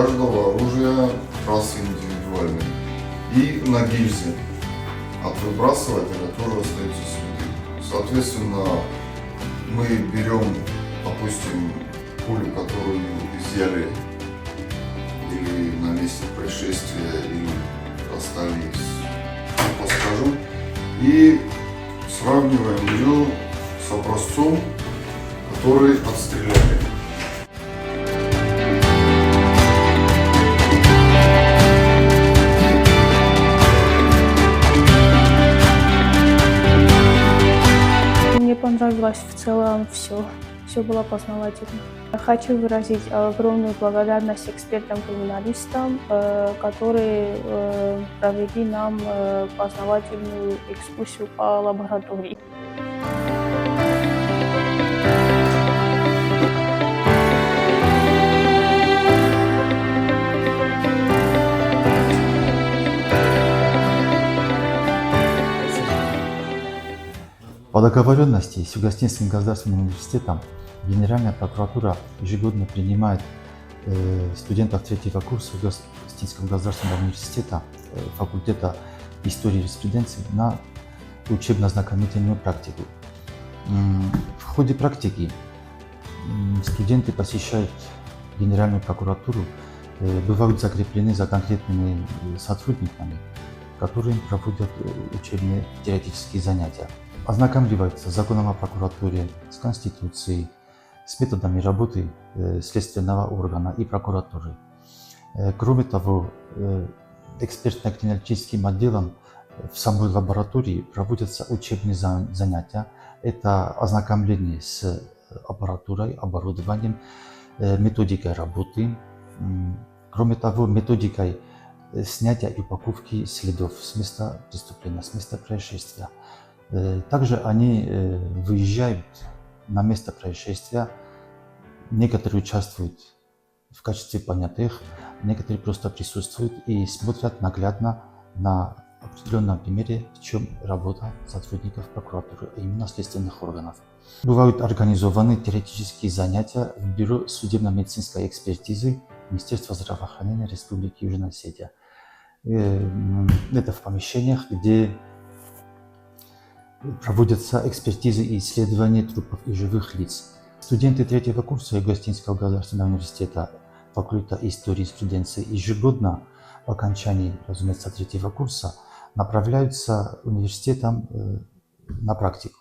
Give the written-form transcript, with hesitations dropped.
каждого оружия трассы индивидуальные. И на гильзе от выбрасывателя тоже остаются следы. Соответственно, мы берем, допустим, пулю, которую изъяли или на месте происшествия, или остались, скажу, и сравниваем ее с образцом, который отстреляли. Мне понравилось в целом все было познавательно. Хочу выразить огромную благодарность экспертам-криминалистам, которые провели нам познавательную экскурсию по лаборатории. По договоренности с Юго-Остинским государственным университетом Генеральная прокуратура ежегодно принимает студентов третьего курса Юго-Остинского государственного университета факультета истории и юриспруденции на учебно-знакомительную практику. В ходе практики студенты посещают Генеральную прокуратуру, бывают закреплены за конкретными сотрудниками, которые проводят учебные теоретические занятия. Ознакомливаются с законом о прокуратуре, с Конституцией, с методами работы следственного органа и прокуратуры. Кроме того, экспертно-криминалистическим отделом в самой лаборатории проводятся учебные занятия. Это ознакомление с аппаратурой, оборудованием, методикой работы. Кроме того, методикой снятия и упаковки следов с места преступления, с места происшествия. Также они выезжают на место происшествия, некоторые участвуют в качестве понятых, некоторые просто присутствуют и смотрят наглядно на определенном примере, в чем работа сотрудников прокуратуры, а именно следственных органов. Бывают организованы теоретические занятия в Бюро судебно-медицинской экспертизы Министерства здравоохранения Республики Южная Осетия. Это в помещениях, где проводятся экспертизы и исследования трупов и живых лиц. Студенты третьего курса Юго-Остинского государственного университета факультета истории и юриспруденции ежегодно по окончании, разумеется, третьего курса направляются университетом на практику.